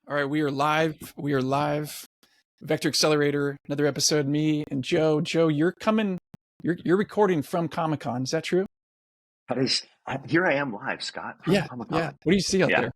All right, we are live. We are live. Vector Accelerator, another episode. Me and Joe. Joe, you're coming. You're recording from Comic-Con. Is that true? That is, here I am live, Scott, from Yeah. Comic-Con. What do you see out Yeah, there?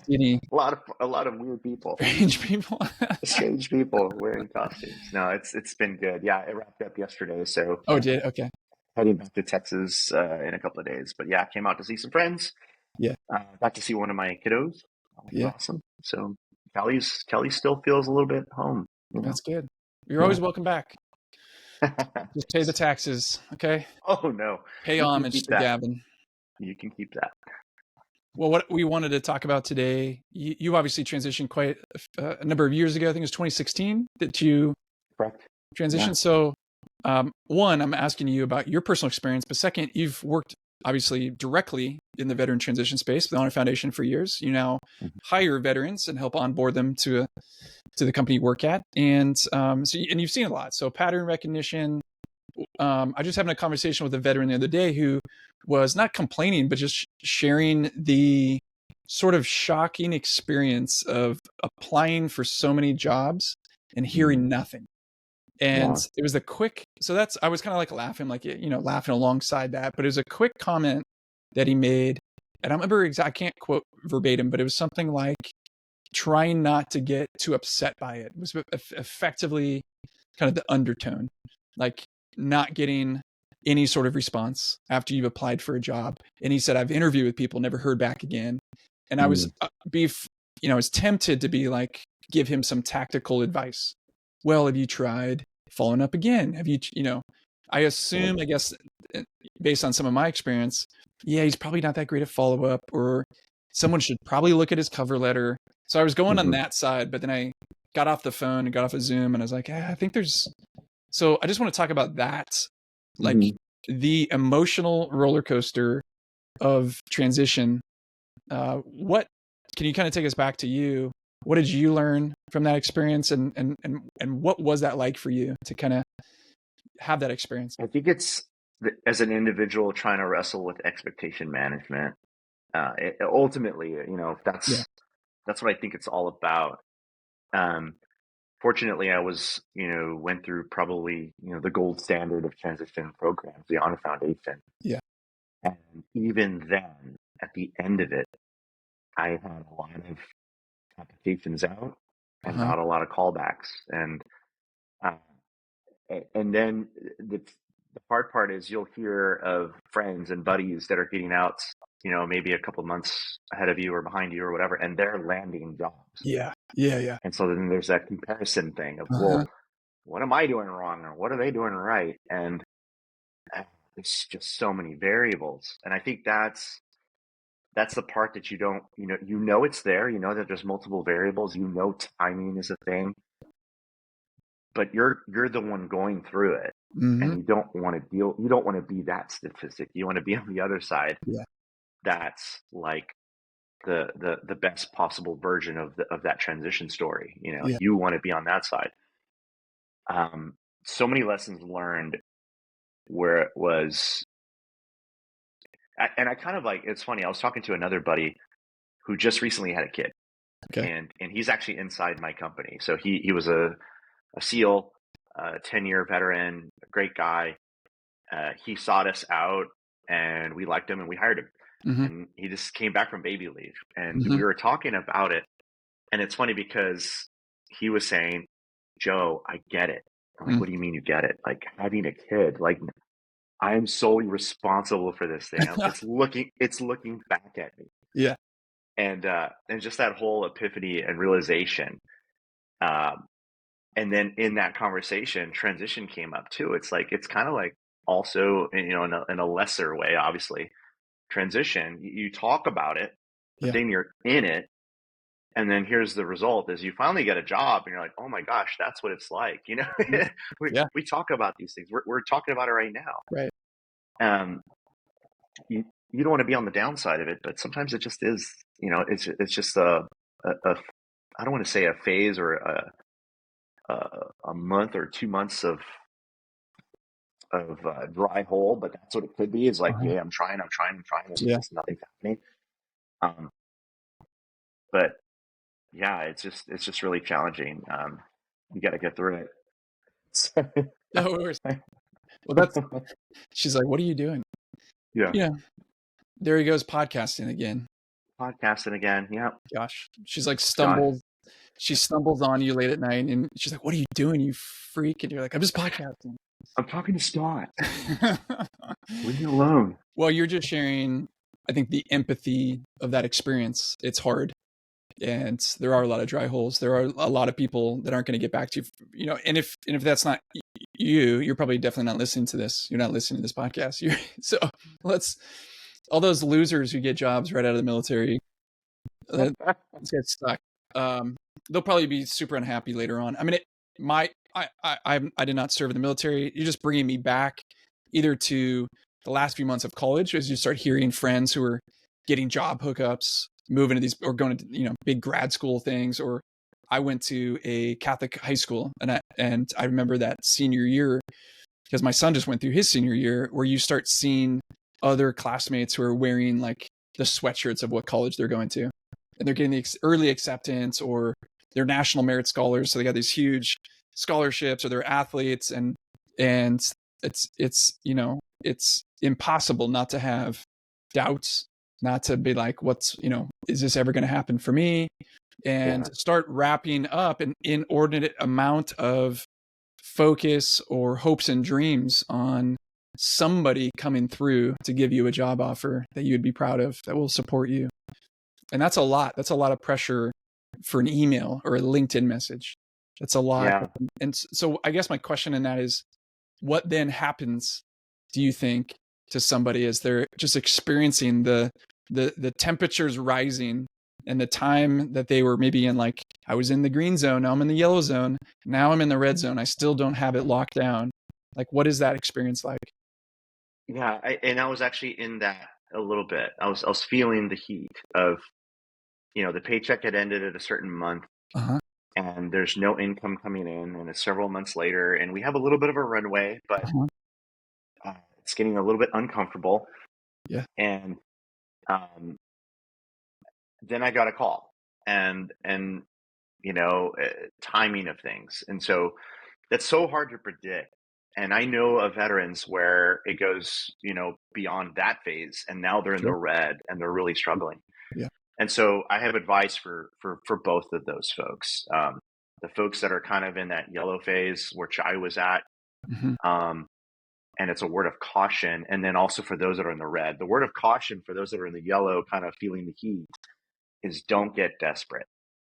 See any a lot of weird people, strange people? strange people wearing costumes. No, it's been good. Yeah, it wrapped up yesterday, so Oh, did okay. heading back to Texas in a couple of days. But yeah, came out to see some friends. Yeah. Got to see one of my kiddos. That was Yeah. awesome. So Kelly still feels a little bit home. That's good. You're Yeah. always welcome back. Just pay the taxes, okay? Oh no, Pay you can homage keep to that. Gavin. You can keep that. Well, what we wanted to talk about today, you obviously transitioned quite a number of years ago. I think it was 2016 that you Correct. transitioned. Yeah. So, one, I'm asking you about your personal experience, but second, you've worked obviously directly in the veteran transition space with the Honor Foundation for years. You now hire veterans and help onboard them to the company you work at, and and you've seen a lot. So pattern recognition. I just having a conversation with a veteran the other day who was not complaining, but just sharing the sort of shocking experience of applying for so many jobs and hearing nothing. And it was a quick, I was kind of like laughing, laughing alongside that, but it was a quick comment that he made. And I remember I can't quote verbatim, but it was something like trying not to get too upset by it. It was effectively kind of the undertone, like not getting any sort of response after you've applied for a job. And he said, I've interviewed with people, never heard back again. And I was, I was tempted to be like, give him some tactical advice. Well, have you tried following up again? Have you, I assume, I guess, based on some of my experience, he's probably not that great at follow up, or someone should probably look at his cover letter. So I was going on that side, but then I got off the phone and got off of Zoom and I was like, I think so I just want to talk about that, like the emotional roller coaster of transition. What can you kind of take us back to you? What did you learn from that experience, and what was that like for you to kind of have that experience? I think it's as an individual trying to wrestle with expectation management. Ultimately, that's what I think it's all about. Fortunately, I went through probably, the gold standard of transition programs, the Honor Foundation. Yeah. And even then, at the end of it, I had a lot of applications out and not a lot of callbacks. And then the hard part is you'll hear of friends and buddies that are getting out, maybe a couple of months ahead of you or behind you or whatever, and they're landing jobs. Yeah. And so then there's that comparison thing of, well, what am I doing wrong or what are they doing right? And there's just so many variables. And I think that's the part that you don't, it's there, that there's multiple variables, timing is a thing, but you're the one going through it. And you don't want to be that statistic. You want to be on the other side. Yeah. That's like the best possible version of that transition story. You want to be on that side. So many lessons learned where it was, and I kind of like, it's funny. I was talking to another buddy who just recently had a kid, and he's actually inside my company. So he was a SEAL, 10-year veteran, a great guy. He sought us out and we liked him and we hired him. And he just came back from baby leave and we were talking about it. And it's funny because he was saying, Joe, I get it. I'm like, what do you mean you get it? Like having a kid, like I'm solely responsible for this thing. It's looking back at me. Yeah. And just that whole epiphany and realization. And then in that conversation, transition came up too. It's like, it's kind of like also, in a lesser way, obviously, transition, you talk about it, but then you're in it. And then here's the result is you finally get a job and you're like, oh my gosh, that's what it's like. We talk about these things. We're talking about it right now. Right. You don't want to be on the downside of it, but sometimes it just is, it's just a I don't want to say a phase or a month or 2 months of dry hole, but that's what it could be. Is like, I'm trying, and just nothing's happening. But yeah, it's just really challenging. You got to get through it. No worries. Well, she's like, what are you doing? Yeah. Yeah. There he goes podcasting again. Podcasting again. Yeah. Gosh. She's like Done. she stumbles on you late at night and she's like, what are you doing, you freak? And you're like, I'm just podcasting. I'm talking to Scott. Leave me alone. Well, you're just sharing, I think, the empathy of that experience. It's hard. And there are a lot of dry holes. There are a lot of people that aren't going to get back to you, and if that's not you, you're probably definitely not listening to this. You're not listening to this podcast. So all those losers who get jobs right out of the military, let's get stuck. They'll probably be super unhappy later on. I mean, I did not serve in the military. You're just bringing me back either to the last few months of college as you start hearing friends who are getting job hookups, moving to these or going to, big grad school things. Or I went to a Catholic high school and I remember that senior year because my son just went through his senior year where you start seeing other classmates who are wearing like the sweatshirts of what college they're going to, and they're getting the early acceptance or they're national merit scholars. So they got these huge scholarships or they're athletes and it's impossible not to have doubts, not to be like, is this ever going to happen for me? And start wrapping up an inordinate amount of focus or hopes and dreams on somebody coming through to give you a job offer that you'd be proud of, that will support you. And that's a lot. That's a lot of pressure for an email or a LinkedIn message. That's a lot. Yeah. And so I guess my question in that is, what then happens, do you think, to somebody as they're just experiencing the temperatures rising and the time that they were maybe in, like, I was in the green zone, now I'm in the yellow zone, now I'm in the red zone, I still don't have it locked down. Like, what is that experience like? Yeah, I was actually in that a little bit. I was feeling the heat of, the paycheck had ended at a certain month, and there's no income coming in, and it's several months later, and we have a little bit of a runway, but it's getting a little bit uncomfortable. Yeah. And then I got a call, and timing of things, and so that's so hard to predict. And I know of veterans where it goes, beyond that phase, and now they're in the red and they're really struggling. Yeah. And so I have advice for both of those folks. The folks that are kind of in that yellow phase, which I was at, and it's a word of caution. And then also for those that are in the red, the word of caution for those that are in the yellow, kind of feeling the heat, is don't get desperate.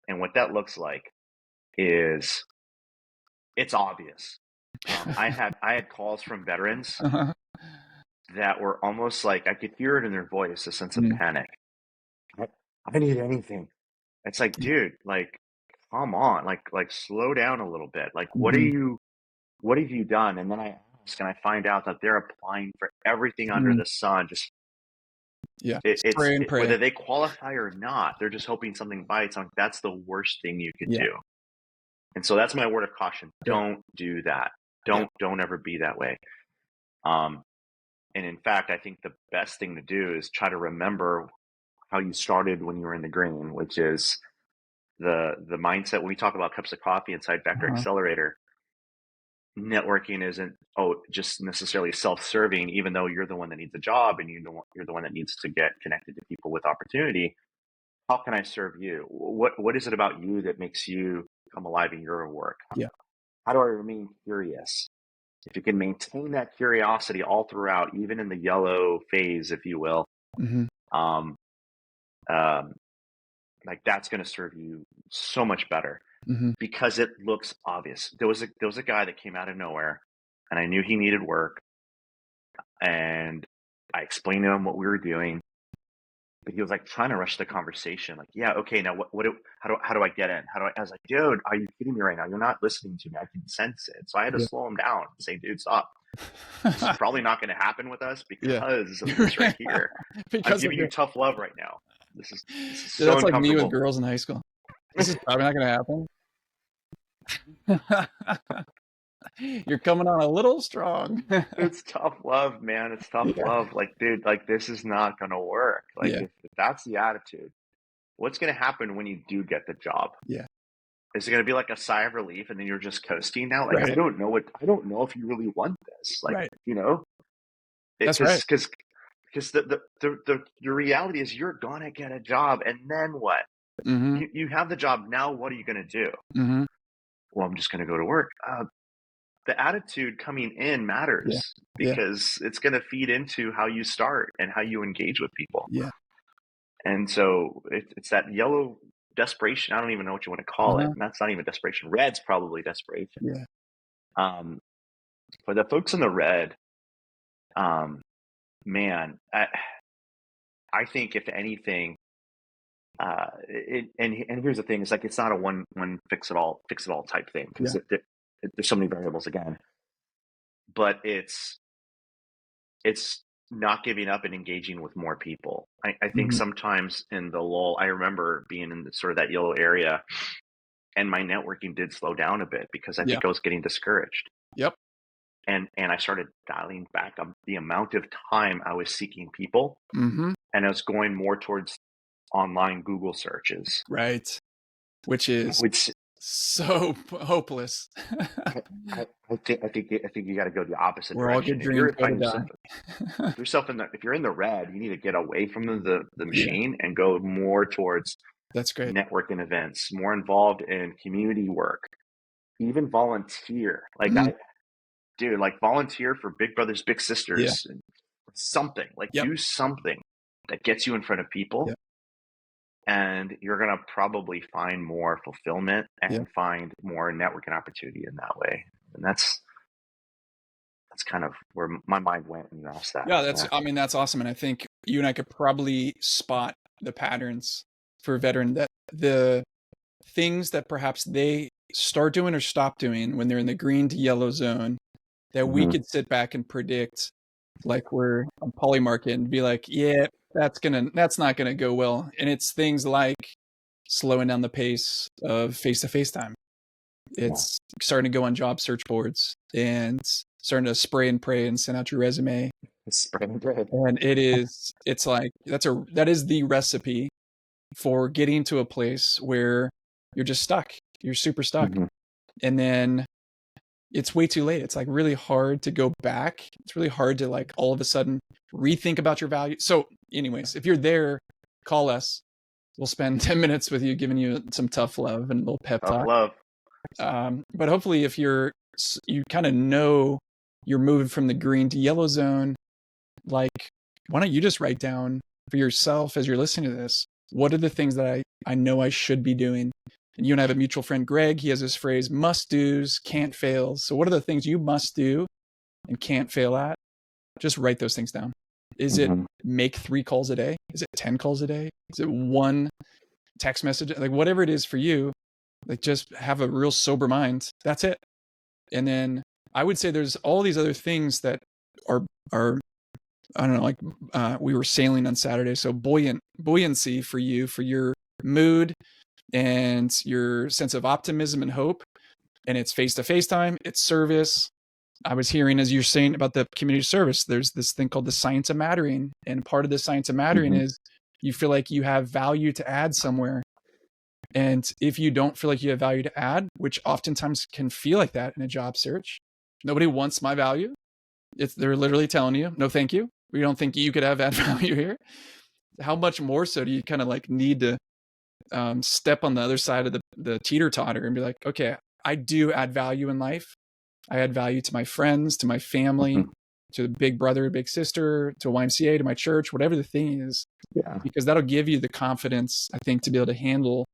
And what that looks like is it's obvious. I had calls from veterans that were almost like I could hear it in their voice, a sense of panic. I need anything. It's like, dude, like, come on, like slow down a little bit. Like, what have you done? And then I ask and I find out that they're applying for everything under the sun. Just whether they qualify or not, they're just hoping something bites. Like, that's the worst thing you could do. And so that's my word of caution. Don't do that. Don't ever be that way. And in fact, I think the best thing to do is try to remember how you started when you were in the green, which is the mindset. When we talk about cups of coffee inside Factor Accelerator, networking isn't just necessarily self-serving, even though you're the one that needs a job and you're the one that needs to get connected to people with opportunity. How can I serve you? What is it about you that makes you come alive in your work? How do I remain curious? If you can maintain that curiosity all throughout, even in the yellow phase, if you will, like, that's going to serve you so much better because it looks obvious. There was a guy that came out of nowhere, and I knew he needed work, and I explained to him what we were doing, but he was like trying to rush the conversation. Like, yeah, okay, now how do I get in? I was like, dude, are you kidding me right now? You're not listening to me. I can sense it. So I had to slow him down and say, dude, stop. This is probably not going to happen with us because of this right here. I'm giving you tough love right now. This is so that's like me with girls in high school. This is probably not going to happen. You're coming on a little strong. It's tough love, man. It's tough love. Like, dude, like, this is not going to work. Like, if that's the attitude, what's going to happen when you do get the job? Yeah. Is it going to be like a sigh of relief and then you're just coasting now? Like, Right. I don't know if you really want this. Like, Right. you know, That's right. because the reality is you're going to get a job, and then what? Mm-hmm. You have the job. Now what are you going to do? Mm-hmm. Well, I'm just going to go to work. The attitude coming in matters because it's going to feed into how you start and how you engage with people. Yeah. And so it's that yellow desperation. I don't even know what you want to call it. And that's not even desperation. Red's probably desperation. Yeah. For the folks in the red, man, I think if anything, and here's the thing: it's like it's not a one fix it all type thing because there's so many variables again. But it's not giving up and engaging with more people. I think sometimes in the lull, I remember being in sort of that yellow area, and my networking did slow down a bit because I think I was getting discouraged. Yep. And I started dialing back the amount of time I was seeking people, Mm-hmm. and I was going more towards online Google searches. Right. Which is so hopeless. I think you got to go the opposite We're all direction. good dreams go to die. If you're in the red, you need to get away from the machine and go more towards that's great networking events, more involved in community work, even volunteer. Like like volunteer for Big Brothers Big Sisters, and something like do something that gets you in front of people. And you're going to probably find more fulfillment and find more networking opportunity in that way. And that's kind of where my mind went when you asked that. Yeah, I mean, that's awesome. And I think you and I could probably spot the patterns for a veteran, that the things that perhaps they start doing or stop doing when they're in the green to yellow zone, that we could sit back and predict, like we're on Polymarket, and be like, yeah, that's not gonna go well. And it's things like slowing down the pace of face-to-face time. It's starting to go on job search boards and starting to spray and pray and send out your resume. Spray and pray. And it's like that is the recipe for getting to a place where you're just stuck. You're super stuck. And then it's way too late. It's like really hard to go back. It's really hard to like all of a sudden rethink about your value. So anyways, if you're there, call us. We'll spend 10 minutes with you, giving you some tough love and a little pep talk. Love. But hopefully if you kind of know you're moving from the green to yellow zone, like, why don't you just write down for yourself as you're listening to this, what are the things that I know I should be doing? And you and I have a mutual friend, Greg. He has this phrase, must do's, can't fails. So what are the things you must do and can't fail at? Just write those things down. Is it make 3 calls a day? Is it 10 calls a day? Is it 1 text message? Like whatever it is for you, like just have a real sober mind. That's it. And then I would say there's all these other things that are I don't know, like we were sailing on Saturday. So buoyancy for you, for your mood and your sense of optimism and hope. And it's face-to-face time, it's service. I was hearing, as you're saying about the community service, there's this thing called the science of mattering. And part of the science of mattering is you feel like you have value to add somewhere. And if you don't feel like you have value to add, which oftentimes can feel like that in a job search, nobody wants my value. They're literally telling you, no, thank you. We don't think you could have add value here. How much more so do you kind of like need to step on the other side of the teeter-totter and be like, okay, I do add value in life. I add value to my friends, to my family, to the big brother, big sister, to YMCA, to my church, whatever the thing is. Yeah. Because that'll give you the confidence, I think, to be able to handle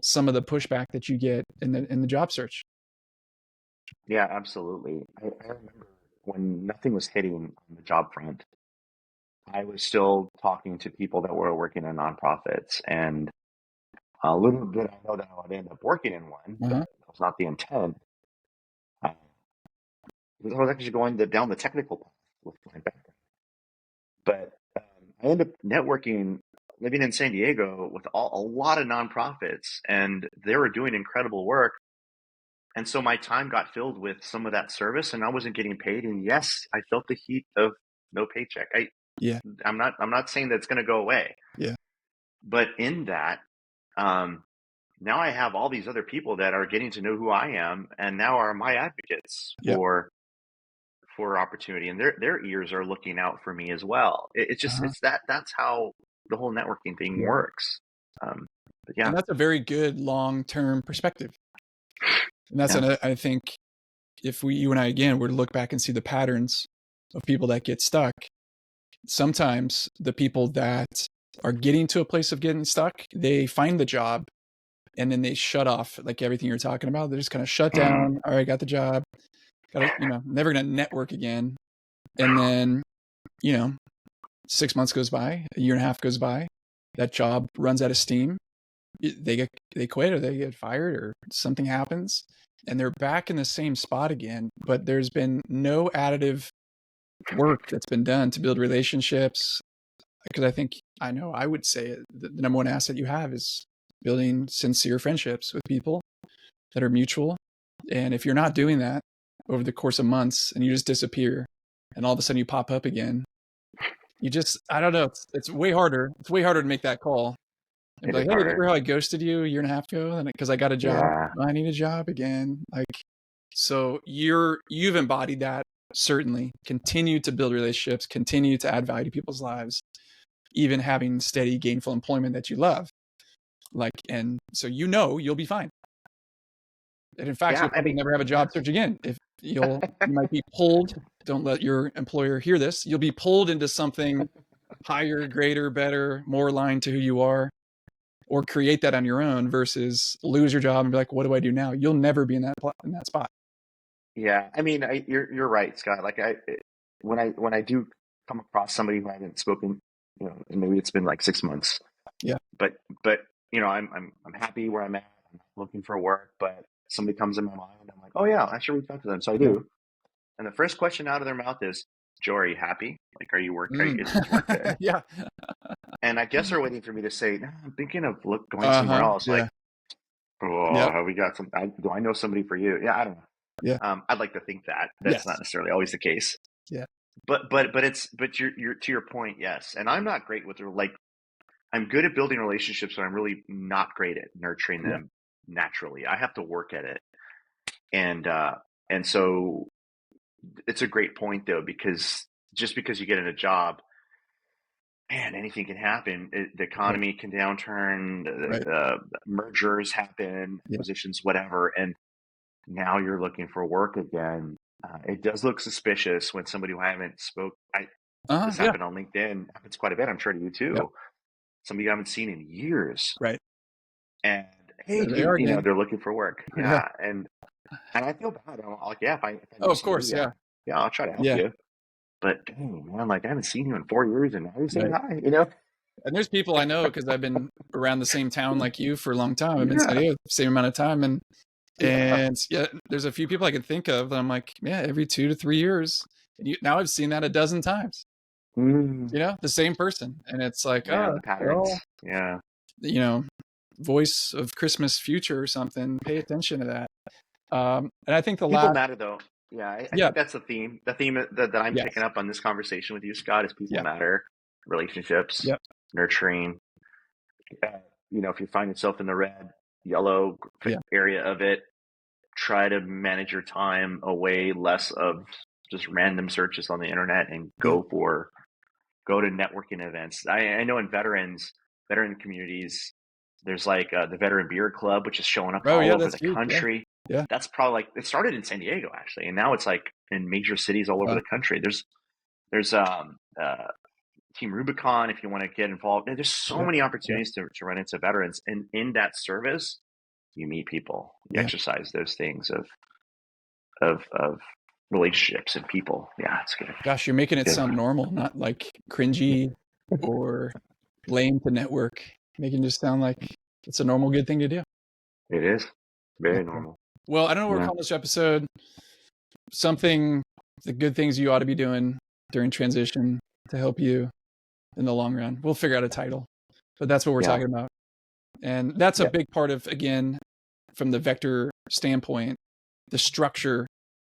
some of the pushback that you get in the job search. Yeah, absolutely. I remember when nothing was hitting on the job front, I was still talking to people that were working in nonprofits, and a little bit I know that I would end up working in one, but that was not the intent. I was actually going down the technical path with my background. But I ended up networking, living in San Diego with a lot of nonprofits, and they were doing incredible work. And so my time got filled with some of that service, and I wasn't getting paid. And yes, I felt the heat of no paycheck. I'm not saying that it's going to go away. Yeah. But in that, Now I have all these other people that are getting to know who I am and now are my advocates Yep. for opportunity, and their ears are looking out for me as well. It's just that's how the whole networking thing works. But yeah, and that's a very good long-term perspective. And that's I think if you and I again were to look back and see the patterns of people that get stuck, sometimes the people that are getting to a place of getting stuck, they find the job and then they shut off, like everything you're talking about. They just kind of shut down. All right, got the job. Got to, never going to network again. And then, 6 months goes by, a year and a half goes by, that job runs out of steam. They quit or they get fired or something happens and they're back in the same spot again. But there's been no additive work that's been done to build relationships. Because I would say the number one asset you have is building sincere friendships with people that are mutual. And if you're not doing that over the course of months and you just disappear and all of a sudden you pop up again, I don't know. It's way harder. It's way harder to make that call. And be like, hey, remember how I ghosted you a year and a half ago? And because I got a job, I need a job again. So you've embodied that. Certainly continue to build relationships, continue to add value to people's lives, even having steady, gainful employment that you love. And so you'll be fine. And in fact, you'll probably never have a job search again. If you might be pulled, don't let your employer hear this, you'll be pulled into something higher, greater, better, more aligned to who you are, or create that on your own versus lose your job and be like, what do I do now? You'll never be in that spot. Yeah. I mean, you're right, Scott. When I do come across somebody who I haven't spoken, and maybe it's been like 6 months. Yeah. But I'm happy where I'm at. I'm looking for work, but somebody comes in my mind. I'm like, oh yeah, I should reach out to them. So I do. And the first question out of their mouth is, Joe, are you happy? Are you working? Is work good? Yeah. And I guess they're waiting for me to say, no, I'm thinking of going somewhere else. Yeah. Have we got some? Do I know somebody for you? Yeah, I don't know. Yeah. I'd like to think that's not necessarily always the case. Yeah. But you're to your point, yes. And I'm not great with I'm good at building relationships, but I'm really not great at nurturing them naturally. I have to work at it. And so it's a great point though, because just because you get in a job, man, anything can happen. The economy can downturn, mergers happen, acquisitions, whatever. And now you're looking for work again. It does look suspicious when somebody who I haven't spoke. This happened on LinkedIn. Happens quite a bit. I'm sure to you too. Yep. Somebody you haven't seen in years. Right. And hey, they're looking for work. Yeah. And I feel bad. I'm like, if I of course. Yeah, I'll try to help you. But dang, man, I haven't seen you in 4 years and now you're saying hi, And there's people I know because I've been around the same town like you for a long time. I've been in San Diego the same amount of time. And there's a few people I can think of that I'm like, every 2 to 3 years. And now I've seen that a dozen times. The same person. And it's like, the patterns. Voice of Christmas future or something. Pay attention to that. And I think people matter though. Yeah, I think that's the theme. The theme that I'm picking up on this conversation with you, Scott, is people matter, relationships, nurturing. If you find yourself in the red, yellow area of it, try to manage your time away less of just random searches on the internet and go to networking events. I know in veteran communities, there's the Veteran Beer Club, which is showing up all over the country. Yeah. That's probably it started in San Diego actually, and now it's in major cities all over the country. There's Team Rubicon if you want to get involved. There's so many opportunities to run into veterans, and in that service, you meet people. You exercise those things of relationships and people. Yeah, it's good. Gosh, you're making it sound normal, not cringy or lame to network. Making it just sound like it's a normal, good thing to do. It is very normal. Well, I don't know what we're calling this episode. The good things you ought to be doing during transition to help you in the long run. We'll figure out a title, but that's what we're talking about. And that's a big part of, again, from the vector standpoint, the structure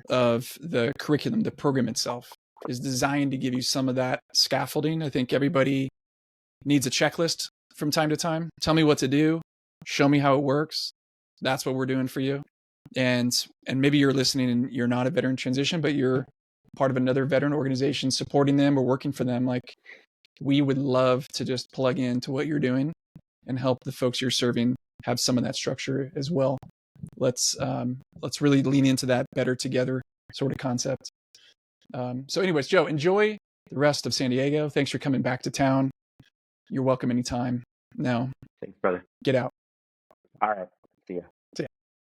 of the curriculum, the program itself is designed to give you some of that scaffolding. I think everybody needs a checklist from time to time. Tell me what to do. show me how it works. That's what we're doing for you. And maybe you're listening and you're not a veteran transition, but you're part of another veteran organization supporting them or working for them. Like, we would love to just plug into what you're doing and help the folks you're serving have some of that structure as well. Let's really lean into that better together sort of concept. So anyways, Joe, enjoy the rest of San Diego. Thanks for coming back to town. You're welcome anytime. Now, thanks, brother. Get out. All right. See ya.